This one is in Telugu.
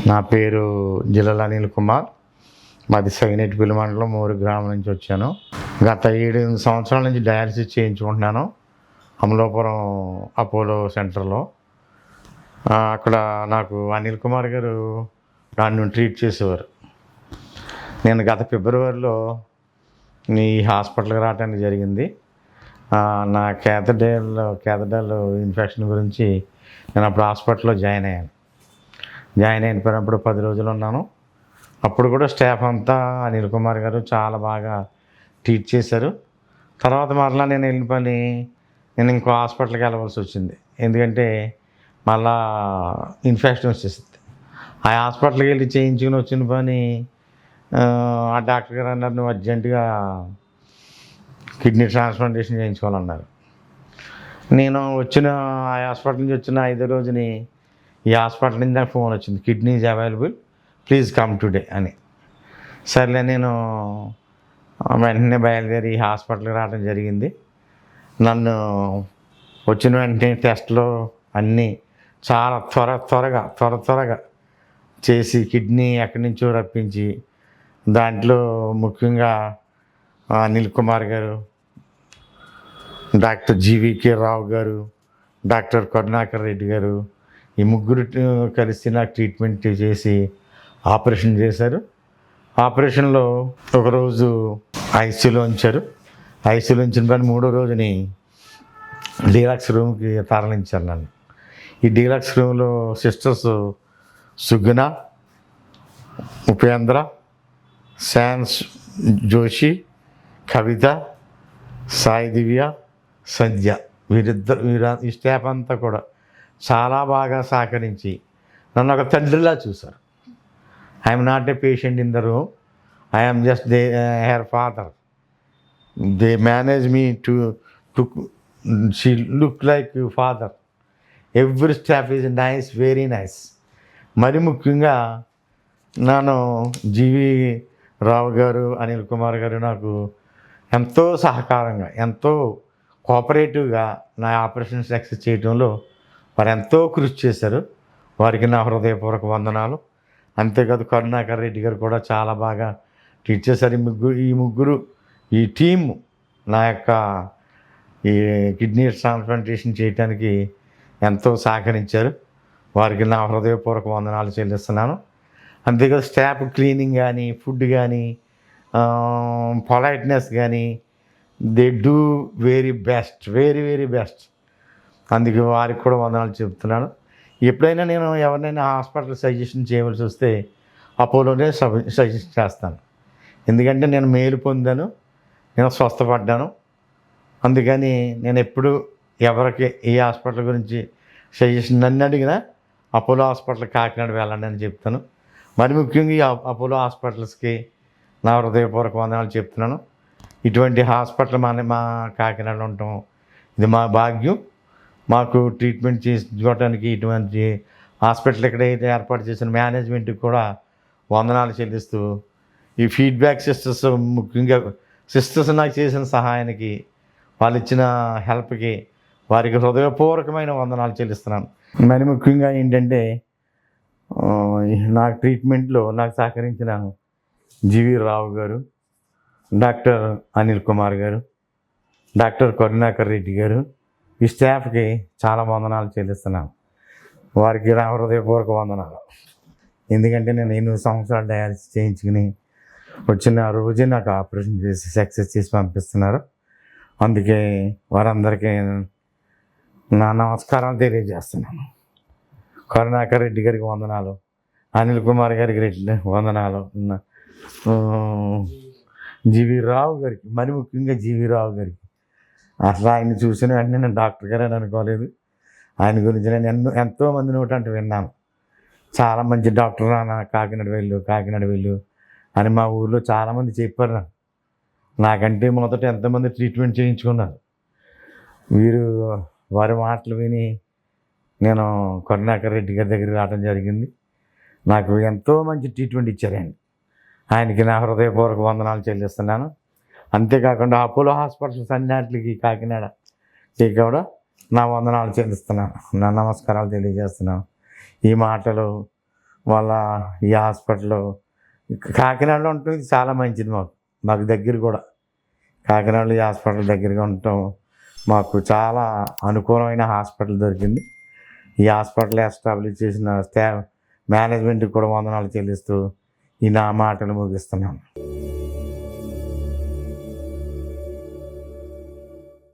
నా పేరు జిల్లల అనిల్ కుమార్. మాది సైనేటిపల్లి మండలం మోరు గ్రామం నుంచి వచ్చాను. గత 7 సంవత్సరాల నుంచి డయాలసిస్ చేయించుకుంటున్నాను అమలాపురం అపోలో సెంటర్లో. అక్కడ నాకు అనిల్ కుమార్ గారు నన్ను ట్రీట్ చేసేవారు. నేను గత ఫిబ్రవరిలో ఈ హాస్పిటల్కి రావడానికి జరిగింది. నా క్యాథెడ్రల్ ఇన్ఫెక్షన్ గురించి నేను అప్పుడు హాస్పిటల్లో జాయిన్ అయినప్పుడు 10 రోజులు ఉన్నాను. అప్పుడు కూడా స్టాఫ్ అంతా అనిల్ కుమార్ గారు చాలా బాగా ట్రీట్ చేశారు. తర్వాత మరలా నేను ఇంకో హాస్పిటల్కి వెళ్ళవలసి వచ్చింది. ఎందుకంటే మళ్ళా ఇన్ఫెక్షన్ వచ్చేసింది. ఆ హాస్పిటల్కి వెళ్ళి చేయించుకుని వచ్చిన పని ఆ డాక్టర్ గారు అన్నారు, నువ్వు అర్జెంటుగా కిడ్నీ ట్రాన్స్ప్లాంటేషన్ చేయించుకోవాలన్నారు. నేను ఆ హాస్పిటల్ నుంచి వచ్చిన 5వ రోజుని ఈ హాస్పిటల్ నుంచి నాకు ఫోన్ వచ్చింది, kidney is available, please come today అని. సర్లే నేను వెంటనే బయలుదేరి ఈ హాస్పిటల్కి రావడం జరిగింది. నన్ను వచ్చిన వెంటనే టెస్ట్లో అన్నీ చాలా త్వరగా చేసి కిడ్నీ ఎక్కడి నుంచో రప్పించి, దాంట్లో ముఖ్యంగా అనిల్ కుమార్ గారు, డాక్టర్ జీవీకే రావు గారు, డాక్టర్ కరుణాకర్ రెడ్డి గారు, ఈ ముగ్గురు కలిసి నాకు ట్రీట్మెంట్ చేసి ఆపరేషన్ చేశారు. ఆపరేషన్లో ఒకరోజు ఐసీయూలో ఉంచారు. ఐసీయూలో ఉంచిన పని 3వ రోజుని డీలక్స్ రూమ్కి తరలించారు నన్ను. ఈ డీలక్స్ రూమ్లో సిస్టర్స్ సుగుణ, ఉపేంద్ర, శాన్స్ జోషి, కవిత, సాయి దివ్య, సంధ్య, ఈ స్టాఫ్ అంతా కూడా చాలా బాగా సహకరించి నన్ను ఒక తండ్రిలా చూశారు. I'm not a patient in the room, I'm just her father. They manage me to she look like father. Every staff is nice, very nice. మరి ముఖ్యంగా నన్ను జీవి రావు గారు, అనిల్ కుమార్ గారు నాకు ఎంతో సహకారంగా, ఎంతో కోఆపరేటివ్గా నా ఆపరేషన్ సక్సెస్ చేయడంలో వారు ఎంతో కృషి చేశారు. వారికి నా హృదయపూర్వక వందనాలు. అంతేకాదు కరుణాకర్ రెడ్డి గారు కూడా చాలా బాగా ట్రీట్ చేశారు. ఈ ముగ్గురు ఈ టీమ్ నా యొక్క ఈ కిడ్నీ ట్రాన్స్ప్లాంటేషన్ చేయడానికి ఎంతో సహకరించారు. వారికి నా హృదయపూర్వక వందనాలు చెల్లిస్తున్నాను. అంతేకాదు స్టాఫ్ క్లీనింగ్ కానీ, ఫుడ్ కానీ, పొలైట్నెస్ కానీ, దే డూ వెరీ బెస్ట్. అందుకే వారికి కూడా వందనాలు చెప్తున్నాను. ఎప్పుడైనా నేను ఎవరినైనా హాస్పిటల్ సజెషన్ చేయవలసి వస్తే అపోలోనే సజెస్ట్ చేస్తాను. ఎందుకంటే నేను మేలు పొందాను, నేను స్వస్థపడ్డాను. అందుకని నేను ఎప్పుడు ఎవరికి ఏ హాస్పిటల్ గురించి సజెషన్ నన్ను అడిగినా అపోలో హాస్పిటల్ కాకినాడ వెళ్ళండి అని చెప్తాను. మరి ముఖ్యంగా ఈ అపోలో హాస్పిటల్స్కి నా హృదయపూర్వక వందనాలు చెప్తున్నాను. ఇటువంటి హాస్పిటల్ మా కాకినాడలో ఉండటం ఇది మా భాగ్యం. మాకు ట్రీట్మెంట్ చేసుకోవడానికి ఇటువంటి హాస్పిటల్ ఎక్కడైతే ఏర్పాటు చేసిన మేనేజ్మెంట్కి కూడా వందనాలు చెల్లిస్తూ, ఈ ఫీడ్బ్యాక్ సిస్టర్స్, ముఖ్యంగా సిస్టర్స్ నాకు చేసిన సహాయానికి, వాళ్ళు ఇచ్చిన హెల్ప్కి వారికి హృదయపూర్వకమైన వందనాలు చెల్లిస్తున్నాను. మరి ముఖ్యంగా ఏంటంటే నా ట్రీట్మెంట్లో నాకు సహకరించిన జీవి రావు గారు, డాక్టర్ అనిల్ కుమార్ గారు, డాక్టర్ కరుణాకర్ రెడ్డి గారు, ఈ స్టాఫ్కి చాలా వందనాలు చెల్లిస్తున్నాను. వారికి నా హృదయపూర్వక వందనాలు. ఎందుకంటే నేను 8 సంవత్సరాలు డయాలసిస్ చేయించుకుని వచ్చిన రోజే నాకు ఆపరేషన్ చేసి సక్సెస్ చేసి పంపిస్తున్నారు. అందుకే వారందరికీ నా నమస్కారాలు తెలియజేస్తున్నాను. కరుణాకర్ రెడ్డి గారికి వందనాలు, అనిల్ కుమార్ గారికి వందనాలు, జీవి రావు గారికి, మరి ముఖ్యంగా జీవి రావు గారికి. అసలు ఆయన చూసిన వెంటనే నేను డాక్టర్ గారు అని అనుకోలేదు. ఆయన గురించి నేను ఎంతోమంది నోటంటే విన్నాను, చాలా మంచి డాక్టర్ నాన్న, కాకినాడ వెళ్ళు అని మా ఊళ్ళో చాలామంది చెప్పారు. నాకంటే మొదట ఎంతమంది ట్రీట్మెంట్ చేయించుకున్నారు. వారి మాటలు విని నేను కరుణాకర్ రెడ్డి గారి దగ్గరికి రావడం జరిగింది. నాకు ఎంతో మంచి ట్రీట్మెంట్ ఇచ్చారండి. ఆయనకి నా హృదయపూర్వక వందనాలు చెల్లిస్తున్నాను. అంతేకాకుండా అపోలో హాస్పిటల్స్ అన్నిటికి కాకినాడకి కూడా నా వందనాలు చెల్లిస్తున్నాను, నా నమస్కారాలు తెలియజేస్తున్నాను. ఈ మాటలు వాళ్ళ ఈ హాస్పిటల్ కాకినాడలో ఉంటుంది, చాలా మంచిది మాకు. మాకు దగ్గర కూడా కాకినాడలో ఈ హాస్పిటల్ దగ్గరగా ఉండటం మాకు చాలా అనుకూలమైన హాస్పిటల్ దొరికింది. ఈ హాస్పిటల్ ఎస్టాబ్లిష్ చేసిన మేనేజ్మెంట్కి కూడా వందనాలు చెల్లిస్తూ ఈ నా మాటలు ముగిస్తున్నాను.